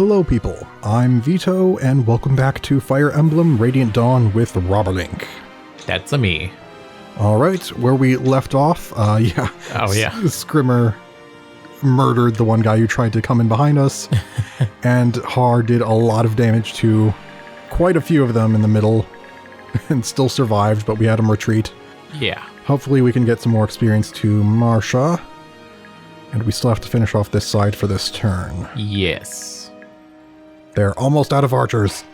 Hello people, I'm Vito, and welcome back to Fire Emblem Radiant Dawn with Robberlink. That's a me. Alright, where we left off, Oh yeah. Scrimmer murdered the one guy who tried to come in behind us, and Har did a lot of damage to quite a few of them in the middle, and still survived, but we had him retreat. Yeah. Hopefully we can get some more experience to Marsha, and we still have to finish off this side for this turn. Yes. They're almost out of archers.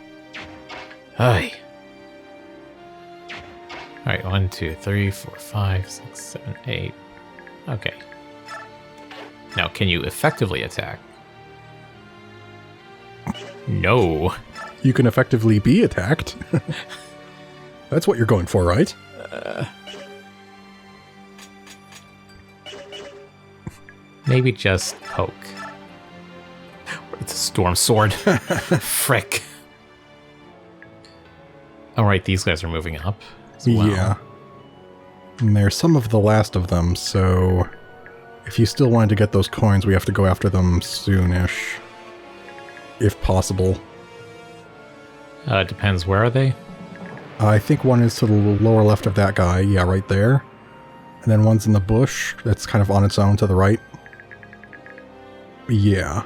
Hi. Alright, 1, 2, 3, 4, 5, 6, 7, 8. Okay. Now, can you effectively attack? No. You can effectively be attacked. That's what you're going for, right? Maybe just poke. It's a storm sword. Frick. Alright, these guys are moving up as well. Yeah. And there's some of the last of them, so if you still wanted to get those coins, we have to go after them soonish. If possible. It depends. Where are they? I think one is to the lower left of that guy. Yeah, right there. And then one's in the bush. That's kind of on its own to the right. Yeah.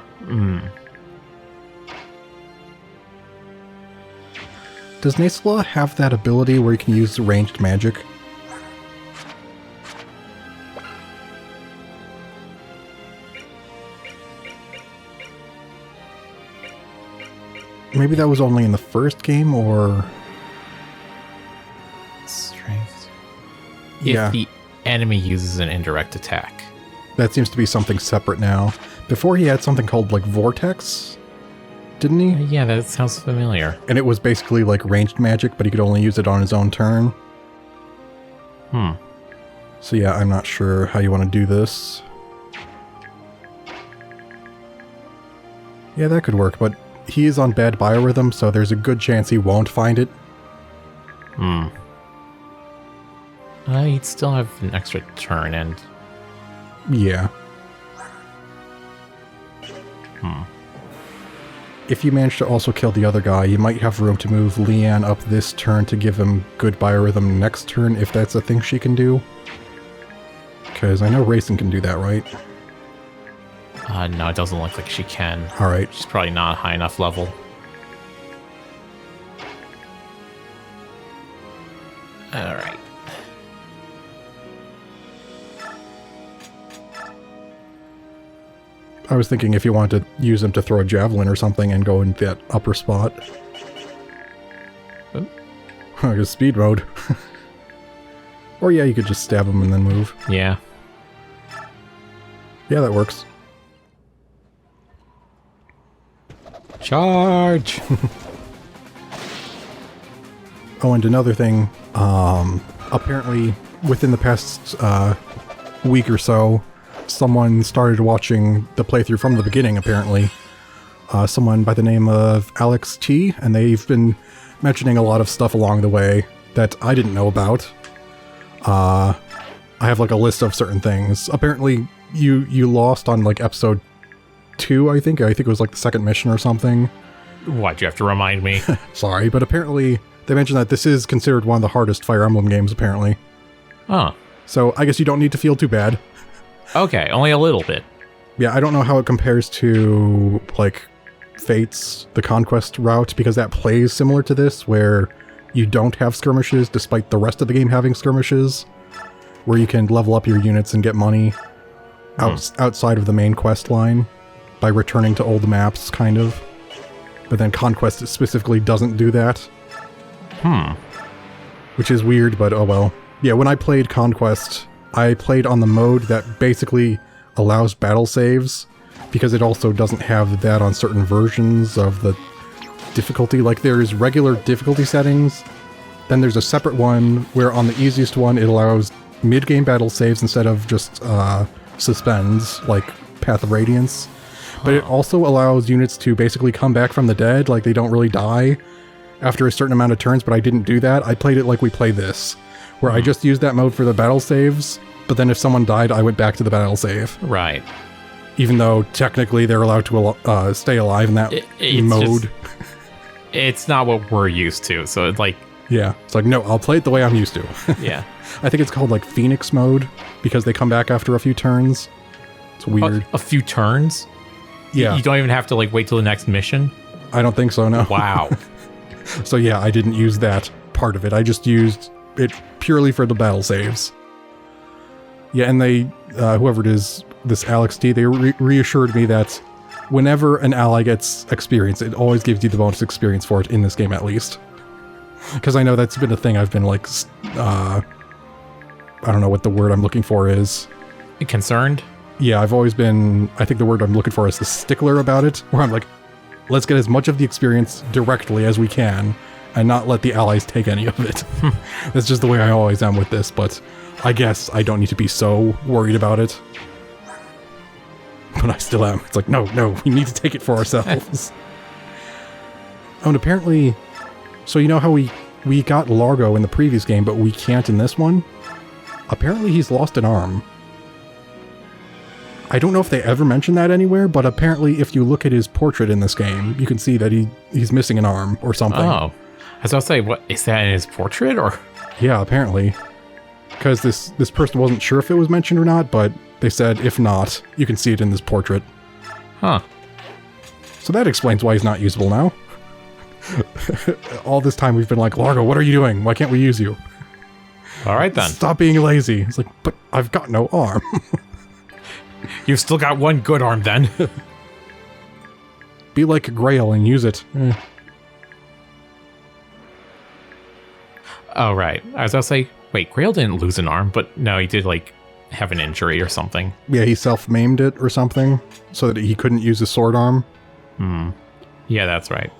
Does Nasla have that ability where you can use ranged magic? Maybe that was only in the first game, or... Strength. Yeah. If the enemy uses an indirect attack. That seems to be something separate now. Before he had something called, like, Vortex, didn't he? Yeah, that sounds familiar. And it was basically like ranged magic, but he could only use it on his own turn. So yeah, I'm not sure how you want to do this. Yeah, that could work, but he is on bad biorhythm, so there's a good chance he won't find it. He'd still have an extra turn, and... Yeah. If you manage to also kill the other guy, you might have room to move Leanne up this turn to give him good biorhythm next turn, if that's a thing she can do. Because I know Racing can do that, right? No, it doesn't look like she can. Alright. She's probably not a high enough level. Alright. I was thinking if you wanted to use him to throw a javelin or something and go in that upper spot. Just speed mode. Or yeah, you could just stab him and then move. Yeah. Yeah, that works. Charge! Oh, and another thing, apparently within the past week or so, someone started watching the playthrough from the beginning, apparently. Someone by the name of Alex T, and they've been mentioning a lot of stuff along the way that I didn't know about. I have like a list of certain things. Apparently, you lost on like episode 2, I think. I think it was like the second mission or something. Why'd you have to remind me? Sorry, but apparently they mentioned that this is considered one of the hardest Fire Emblem games, apparently. Oh. So I guess you don't need to feel too bad. Okay, only a little bit. Yeah, I don't know how it compares to, like, Fate's The Conquest route, because that plays similar to this, where you don't have skirmishes, despite the rest of the game having skirmishes, where you can level up your units and get money outside of the main quest line by returning to old maps, kind of. But then Conquest specifically doesn't do that. Which is weird, but oh well. Yeah, when I played Conquest, I played on the mode that basically allows battle saves, because it also doesn't have that on certain versions of the difficulty. Like, there's regular difficulty settings, then there's a separate one where on the easiest one it allows mid-game battle saves instead of just suspends, like Path of Radiance. But it also allows units to basically come back from the dead, like they don't really die after a certain amount of turns, but I didn't do that. I played it like we play this, where I just used that mode for the battle saves, but then if someone died, I went back to the battle save. Right. Even though technically they're allowed to stay alive in that mode. It's not what we're used to. So it's like... Yeah. It's like, no, I'll play it the way I'm used to. Yeah. I think it's called like Phoenix mode because they come back after a few turns. It's weird. A few turns? Yeah. You don't even have to like wait till the next mission? I don't think so, no. Wow. So yeah, I didn't use that part of it. I just used it purely for the battle saves. Yeah, and they, whoever it is, this Alex T, they reassured me that whenever an ally gets experience, it always gives you the bonus experience for it in this game at least. Because I know that's been a thing I've been like, I don't know what the word I'm looking for is. Concerned? Yeah, I've always been, I think the word I'm looking for is the stickler about it, where I'm like, let's get as much of the experience directly as we can and not let the allies take any of it. That's just the way I always am with this, but I guess I don't need to be so worried about it. But I still am. It's like, no, we need to take it for ourselves. Oh, and apparently, so you know how we got Largo in the previous game, but we can't in this one? Apparently he's lost an arm. I don't know if they ever mentioned that anywhere, but apparently if you look at his portrait in this game, you can see that he's missing an arm or something. Oh. I was about to say, what, is that in his portrait, or? Yeah, apparently. Because this person wasn't sure if it was mentioned or not, but they said if not, you can see it in this portrait. Huh. So that explains why he's not usable now. All this time we've been like, Largo, what are you doing? Why can't we use you? All right, then. Stop being lazy. It's like, but I've got no arm. You've still got one good arm, then. Be like Grail and use it. Oh, right. I was about to say, wait, Grail didn't lose an arm, but no, he did, like, have an injury or something. Yeah, he self-maimed it or something, so that he couldn't use his sword arm. Yeah, that's right.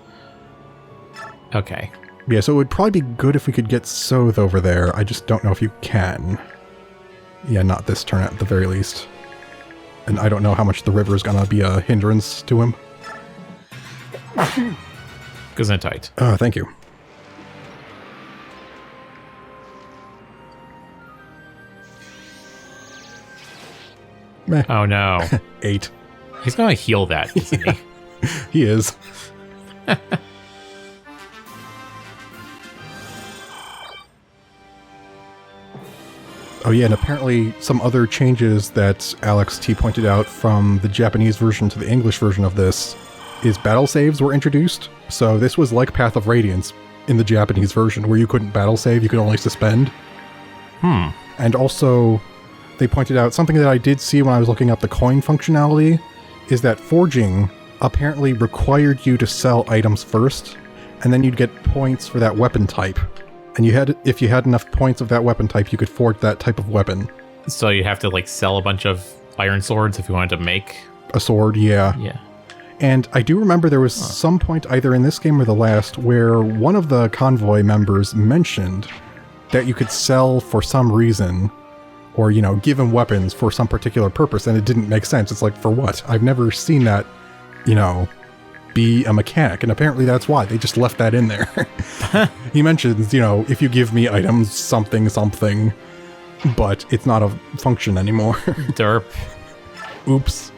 Okay. Yeah, so it would probably be good if we could get Soth over there. I just don't know if you can. Yeah, not this turn at the very least. And I don't know how much the river is going to be a hindrance to him. Gesundheit. Thank you. Meh. Oh, no. 8. He's going to heal that, isn't he? He is. Oh yeah, and apparently some other changes that Alex T pointed out from the Japanese version to the English version of this is battle saves were introduced. So this was like Path of Radiance in the Japanese version, where you couldn't battle save, you could only suspend. And also, they pointed out something that I did see when I was looking up the coin functionality, is that forging apparently required you to sell items first, and then you'd get points for that weapon type. And if you had enough points of that weapon type, you could forge that type of weapon. So you have to, like, sell a bunch of iron swords if you wanted to make a sword, yeah. Yeah. And I do remember there was some point either in this game or the last where one of the convoy members mentioned that you could sell for some reason, or, you know, give him weapons for some particular purpose, and it didn't make sense. It's like, for what? I've never seen that, you know, be a mechanic, and apparently that's why. They just left that in there. He mentions, you know, if you give me items, something, but it's not a function anymore. Derp. Oops.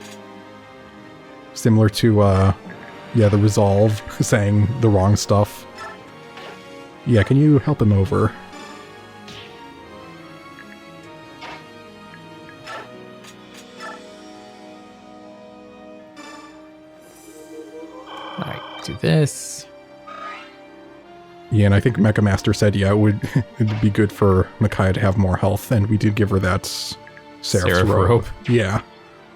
Similar to, yeah, the Resolve saying the wrong stuff. Yeah, can you help him over? Alright, do this. Yeah, and I think Mecha Master said, yeah, it'd be good for Micaiah to have more health, and we did give her that Seraph's robe. Yeah.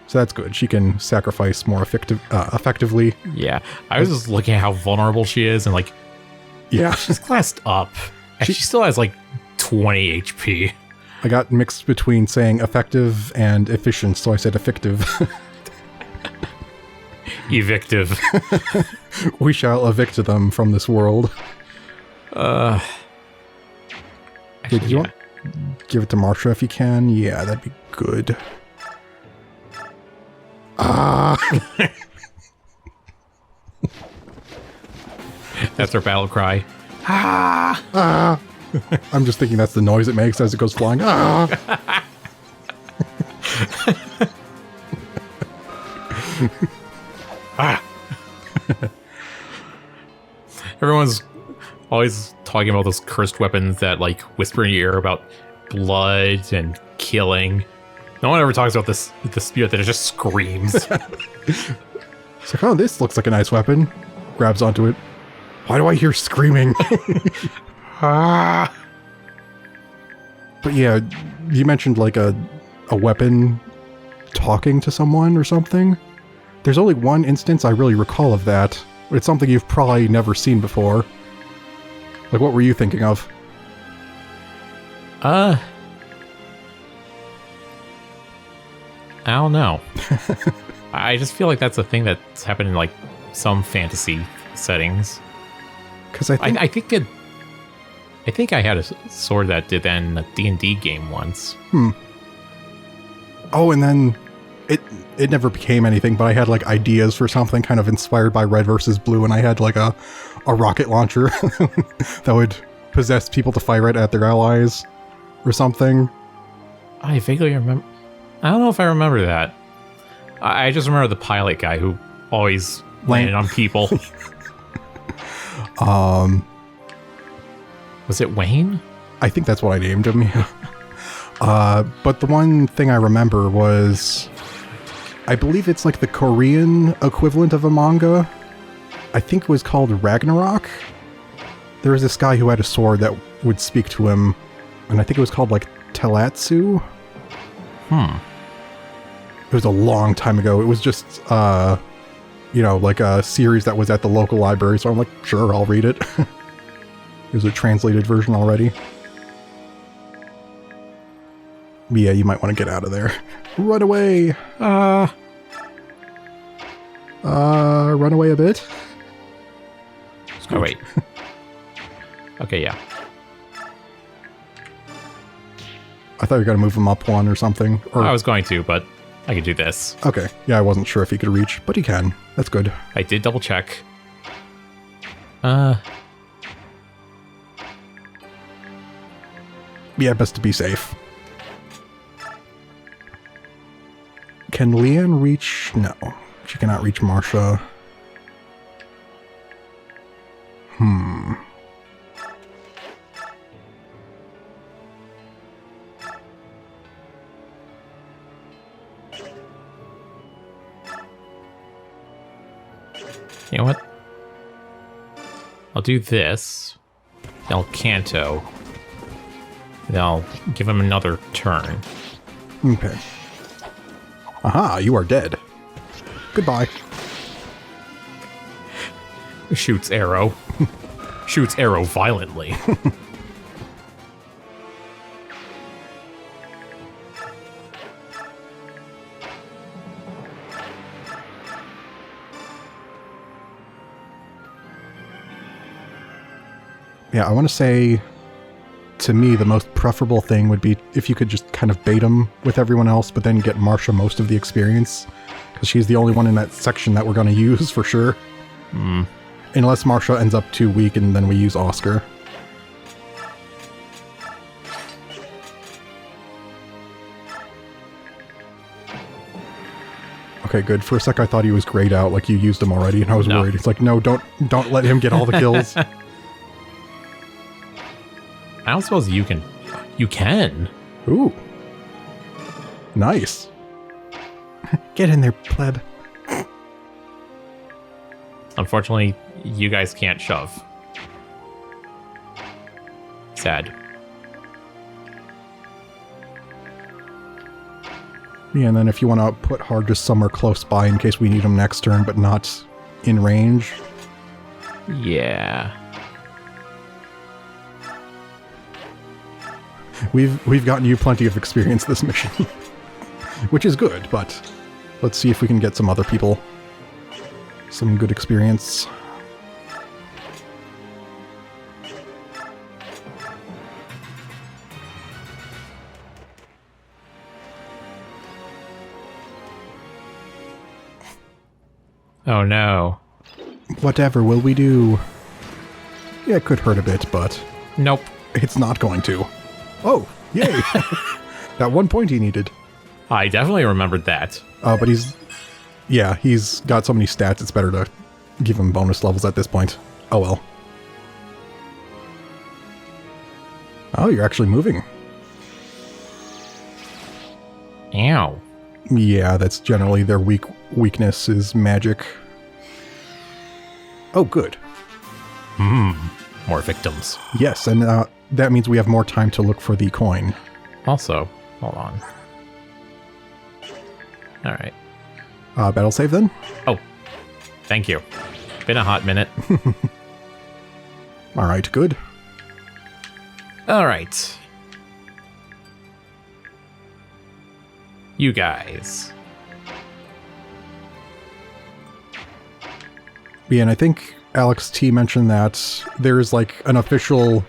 So that's good. She can sacrifice more effectively. Yeah. I was just looking at how vulnerable she is, and like, yeah, she's classed up, and she still has like 20 HP. I got mixed between saying effective and efficient, so I said effective. Evictive. We shall evict them from this world. Did you want give it to Marsha if you can? Yeah, that'd be good. That's her battle cry. I'm just thinking that's the noise it makes as it goes flying. Ah! Everyone's always talking about those cursed weapons that, like, whisper in your ear about blood and killing. No one ever talks about this, the spear that just screams. It's like, oh, this looks like a nice weapon. Grabs onto it. Why do I hear screaming? Ah! But yeah, you mentioned like a weapon talking to someone or something. There's only one instance I really recall of that. It's something you've probably never seen before. Like, what were you thinking of? I don't know. I just feel like that's a thing that's happened in, like, some fantasy settings. Because I think I had a sword that did that in a D&D game once. Oh, and then it never became anything, but I had like ideas for something kind of inspired by Red versus Blue, and I had like a rocket launcher that would possess people to fire it at their allies or something. I vaguely remember. I don't know if I remember that. I just remember the pilot guy who always landed on people. Was it Wayne? I think that's what I named him. But the one thing I remember was, I believe it's like the Korean equivalent of a manga. I think it was called Ragnarok. There was this guy who had a sword that would speak to him, and I think it was called like Telatsu. It was a long time ago. It was just, like a series that was at the local library, so I'm like, sure, I'll read it. There's a translated version already. But yeah, you might want to get out of there. Run away! Run away a bit? Oh, wait. Okay, yeah. I thought you were going to move him up one or something. Or... I was going to, but I could do this. Okay. Yeah, I wasn't sure if he could reach, but he can. That's good. I did double check. Yeah, best to be safe. Can Leanne reach? No. She cannot reach Marsha. You know what? I'll do this. I'll Canto. Then I'll give him another turn. Okay. Aha, you are dead. Goodbye. Shoots arrow. Shoots arrow violently. Yeah, I want to say, to me, the most preferable thing would be if you could just kind of bait him with everyone else, but then get Marsha most of the experience, because she's the only one in that section that we're going to use for sure. Unless Marsha ends up too weak, and then we use Oscar. Okay, good. For a sec, I thought he was grayed out, like you used him already, and I was worried. It's like, no, don't let him get all the kills. I don't suppose you can. You can. Ooh. Nice. Get in there, pleb. Unfortunately, you guys can't shove. Sad. Yeah, and then if you want to put Hard just somewhere close by in case we need him next turn, but not in range. Yeah. We've gotten you plenty of experience this mission. Which is good, but let's see if we can get some other people some good experience. Oh no. Whatever will we do? Yeah, it could hurt a bit, but... Nope. It's not going to. Oh, yay! That 1 point he needed. I definitely remembered that. But he's Yeah, he's got so many stats, it's better to give him bonus levels at this point. Oh well. Oh, you're actually moving. Ow. Yeah, that's generally their weakness is magic. Oh, good. More victims. Yes, and that means we have more time to look for the coin. Also, hold on. All right. Battle save then? Oh, thank you. Been a hot minute. All right, good. All right. You guys. Yeah, and I think Alex T mentioned that there's like an official,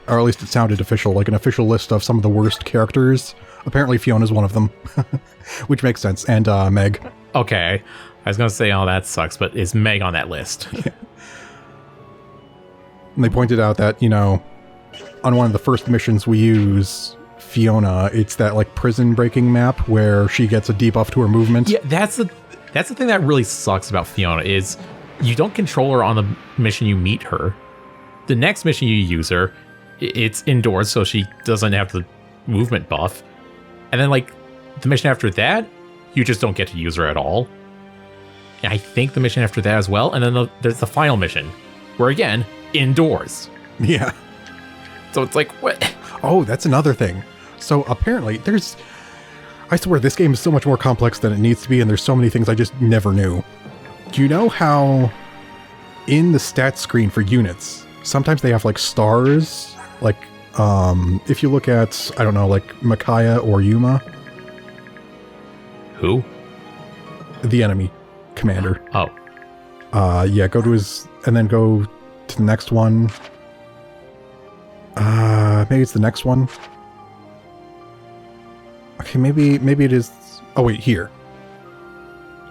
or at least it sounded official, like an official list of some of the worst characters. Apparently Fiona's one of them, which makes sense, and Meg. Okay. I was going to say, oh, that sucks, but is Meg on that list? Yeah. And they pointed out that, you know, on one of the first missions we use Fiona, it's that like prison breaking map where she gets a debuff to her movement. Yeah, that's the thing that really sucks about Fiona is you don't control her on the mission you meet her. The next mission you use her, it's indoors, so she doesn't have the movement buff. And then like the mission after that, you just don't get to use her at all. And I think the mission after that as well. And then there's the final mission, where again, indoors. Yeah. So it's like, what? Oh, that's another thing. So apparently I swear this game is so much more complex than it needs to be, and there's so many things I just never knew. Do you know how in the stats screen for units, sometimes they have like stars? Like, if you look at, I don't know, like Micaiah or Yuma. Who? The enemy commander. Oh. Yeah, go to his, and then go to the next one. Maybe it's the next one. Okay, maybe it is. Oh wait, here.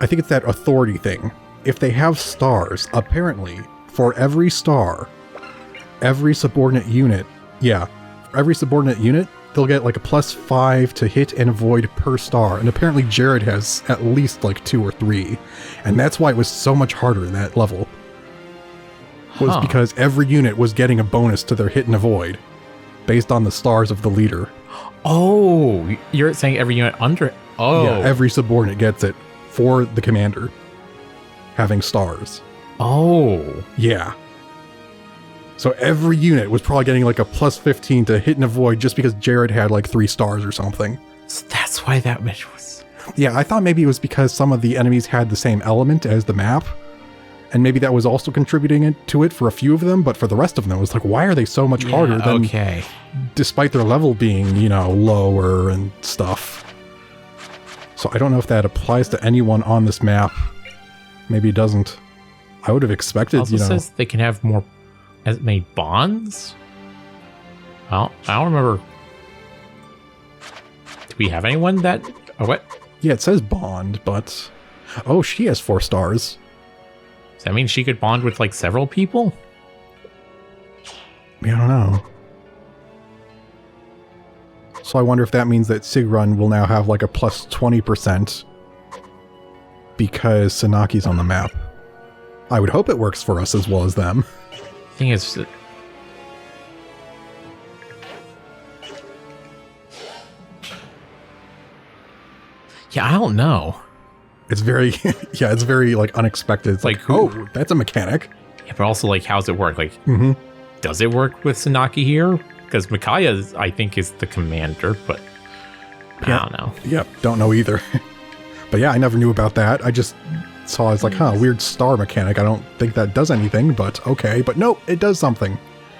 I think it's that authority thing. If they have stars, apparently, for every star, every subordinate unit, yeah, for every subordinate unit, they'll get like a +5 to hit and avoid per star. And apparently Jared has at least like 2 or 3. And that's why it was so much harder in that level. Was because every unit was getting a bonus to their hit and avoid based on the stars of the leader. Oh, you're saying every unit under... Oh. Yeah, every subordinate gets it for the commander having stars. Oh. Yeah. So every unit was probably getting like a +15 to hit and avoid just because Jared had like 3 stars or something. So that's why that mission was... Yeah, I thought maybe it was because some of the enemies had the same element as the map. And maybe that was also contributing to it for a few of them, but for the rest of them, it was like, why are they so much harder than... Okay. Despite their level being, you know, lower and stuff. So I don't know if that applies to anyone on this map. Maybe it doesn't. I would have expected, Also says they can have more... as many bonds? Well, I don't remember... Do we have anyone that... Oh, what? Yeah, it says bond, but... Oh, she has 4 stars. Does that mean she could bond with, like, several people? I don't know. So I wonder if that means that Sigrun will now have, like, a +20% because Sanaki's on the map. I would hope it works for us as well as them. Thing is... Yeah, I don't know. It's very, yeah, it's very, like, unexpected. It's like, oh, that's a mechanic. Yeah, but also, like, how's it work? Like, does it work with Sanaki here? Because Micaiah, I think, is the commander, but I don't know. Yep, don't know either. But yeah, I never knew about that. I just saw it's like, weird star mechanic. I don't think that does anything, but okay. But nope, it does something.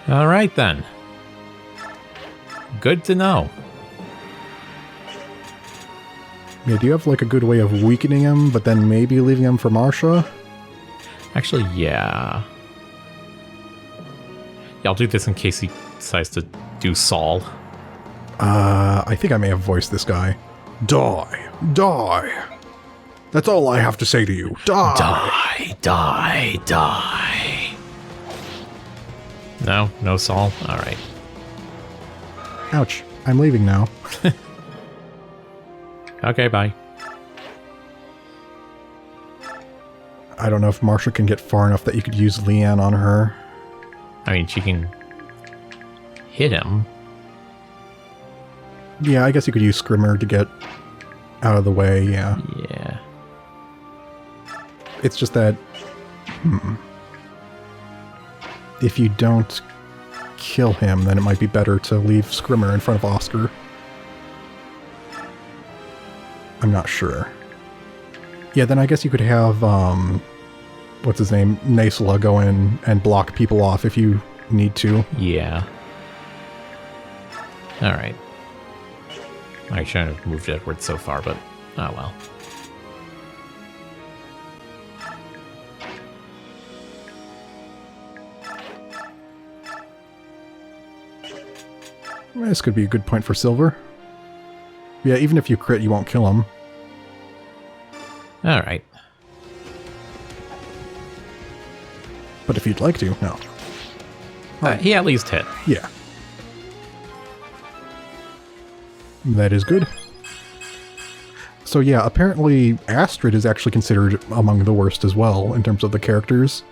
All right, then. Good to know. Yeah, do you have like a good way of weakening him, but then maybe leaving him for Marsha? Actually, yeah. Yeah, I'll do this in case he decides to do Saul. I think I may have voiced this guy. Die. Die. That's all I have to say to you. Die. Die, die, die. No? No Saul? Alright. Ouch. I'm leaving now. Okay, bye. I don't know if Marsha can get far enough that you could use Leanne on her. I mean, she can hit him. Yeah, I guess you could use Scrimmer to get out of the way, yeah. Yeah. It's just that... If you don't kill him, then it might be better to leave Scrimmer in front of Oscar. I'm not sure. Yeah, then I guess you could have, what's his name? Nasala go in and block people off if you need to. Yeah. Alright. I shouldn't have moved Edward so far, but oh well. This could be a good point for Silver. Yeah, even if you crit, you won't kill him. Alright. But if you'd like to, no. He at least hit. Yeah. That is good. So yeah, apparently Astrid is actually considered among the worst as well in terms of the characters.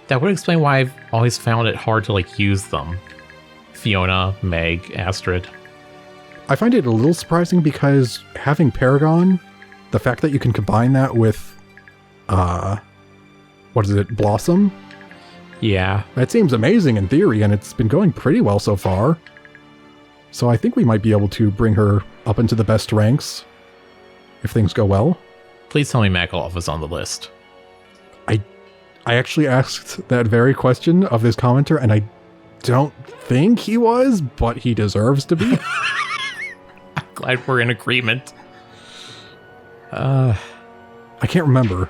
That would explain why I've always found it hard to like use them. Fiona, Meg, Astrid. I find it a little surprising because having Paragon, the fact that you can combine that with, what is it, Blossom? Yeah. That seems amazing in theory, and it's been going pretty well so far. So I think we might be able to bring her up into the best ranks if things go well. Please tell me Makalov is on the list. I actually asked that very question of this commenter, and I don't think he was, but he deserves to be. I'm glad we're in agreement. I can't remember.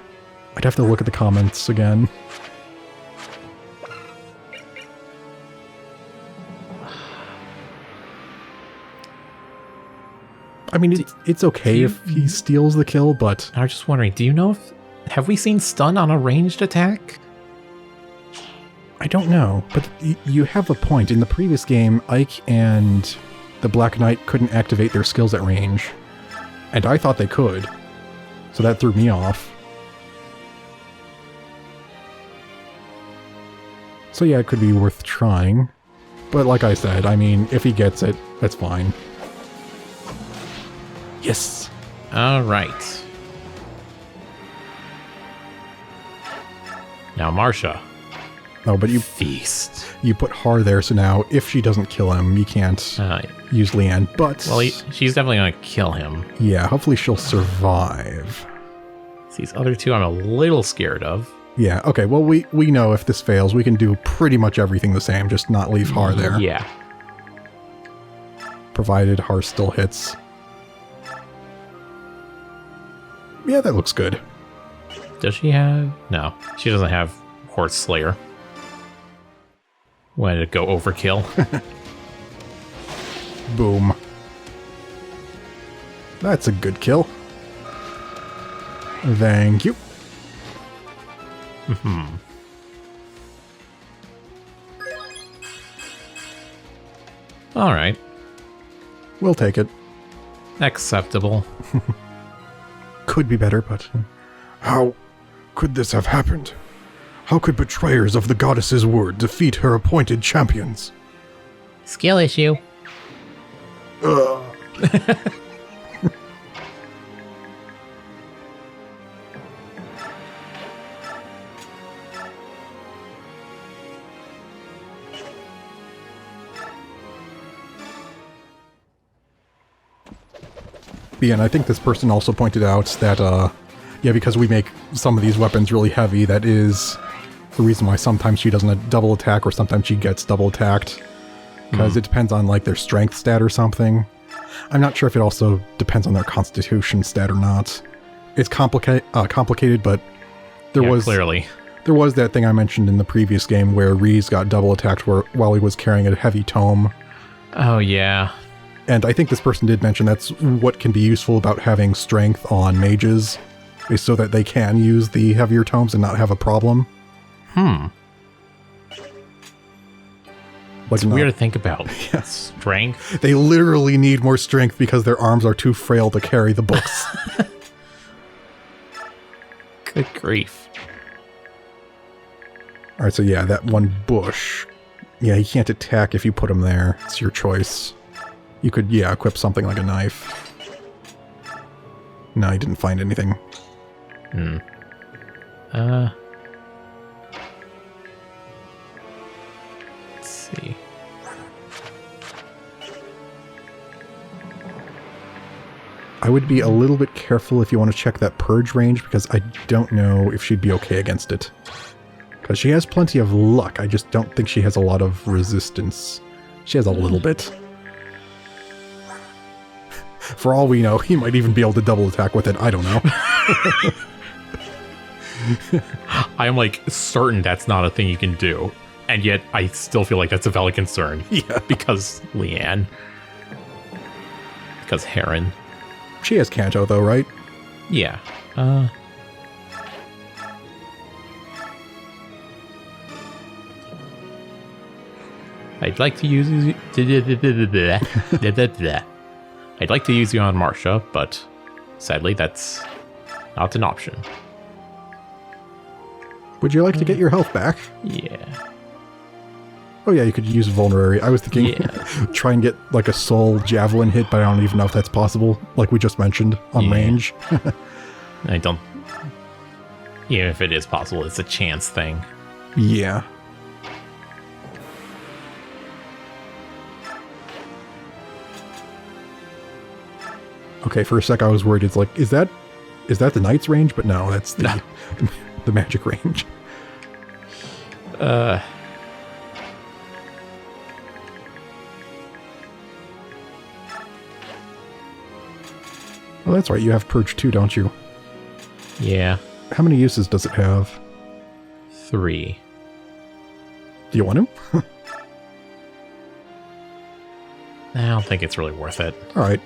I'd have to look at the comments again. I mean, it's okay if he steals the kill, but... I was just wondering, do you know if... Have we seen stun on a ranged attack? I don't know, but you have a point. In the previous game, Ike and the Black Knight couldn't activate their skills at range. And I thought they could. So that threw me off. So yeah, it could be worth trying. But like I said, I mean, if he gets it, that's fine. Yes! Alright. Now Marsha. Oh, but you Feast. You put Har there, so now if she doesn't kill him, you can't use Leanne, but... Well, she's definitely going to kill him. Yeah, hopefully she'll survive. These other two I'm a little scared of. Yeah, okay, well, we know if this fails, we can do pretty much everything the same, just not leave Har there. Yeah. Provided Har still hits. Yeah, that looks good. Does she have... No, she doesn't have Horse Slayer. Wanted to go overkill. Boom. That's a good kill. Thank you. Alright. We'll take it. Acceptable. Could be better, but... How could this have happened? How could betrayers of the goddess's word defeat her appointed champions? Skill issue. Yeah, and I think this person also pointed out that, yeah, because we make some of these weapons really heavy, that is the reason why sometimes she doesn't double attack or sometimes she gets double attacked. Because it depends on, like, their strength stat or something. I'm not sure if it also depends on their constitution stat or not. It's complicated, but there was... Clearly. There was that thing I mentioned in the previous game where Reese got double attacked while he was carrying a heavy tome. Oh, yeah. And I think this person did mention that's what can be useful about having strength on mages, is so that they can use the heavier tomes and not have a problem. It's weird to think about. Yes. Strength. They literally need more strength because their arms are too frail to carry the books. Good grief. Alright, so yeah, that one bush. Yeah, he can't attack if you put him there. It's your choice. You could, yeah, equip something like a knife. No, he didn't find anything. Let's see. I would be a little bit careful if you want to check that purge range, because I don't know if she'd be okay against it. Because she has plenty of luck, I just don't think she has a lot of resistance. She has a little bit. For all we know, he might even be able to double attack with it, I don't know. I am like certain that's not a thing you can do. And yet I still feel like that's a valid concern. Yeah. Because Leanne. Because Heron. She has Kanto though, right? Yeah. I'd like to use I'd like to use you on Marcia, but sadly that's not an option. Would you like to get your health back? Yeah. Oh yeah, you could use Vulnerary. I was thinking try and get like a soul javelin hit, but I don't even know if that's possible, like we just mentioned, on range. I don't... Even if it is possible, it's a chance thing. Yeah. Okay, for a sec I was worried. It's like, is that the knight's range? But no, that's the the magic range. Oh, that's right. You have Purge 2, don't you? Yeah. How many uses does it have? 3. Do you want to? I don't think it's really worth it. All right.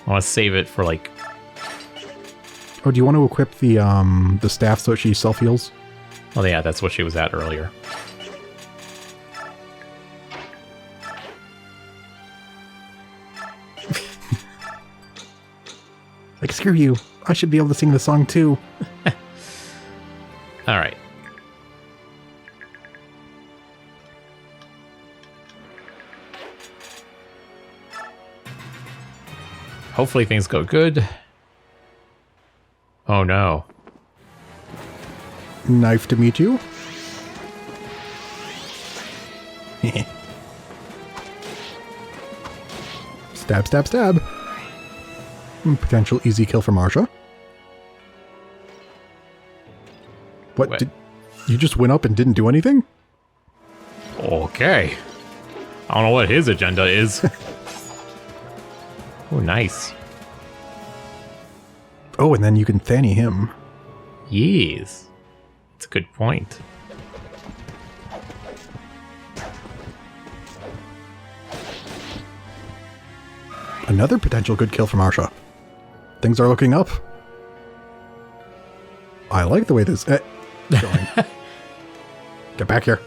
I want to save it for like... Oh, do you want to equip the staff so she self-heals? Well, yeah, that's what she was at earlier. Like, screw you. I should be able to sing the song too. All right. Hopefully things go good. Oh no. Knife to meet you. Stab, stab, stab. Potential easy kill for Marcia. What? Did you just went up and didn't do anything? Okay. I don't know what his agenda is. Oh, nice. Oh, and then you can Thanny him. Yes. That's a good point. Another potential good kill for Marcia. Things are looking up. I like the way this is going. Get back here.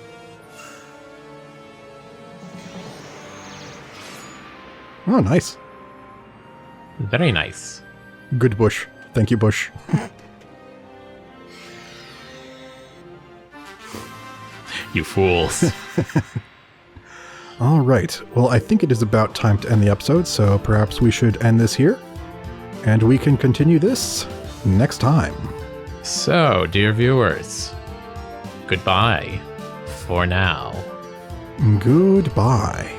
Oh, nice. Very nice. Good Bush. Thank you, Bush. You fools. All right. Well, I think it is about time to end the episode, so perhaps we should end this here. And we can continue this next time. So, dear viewers, goodbye for now. Goodbye.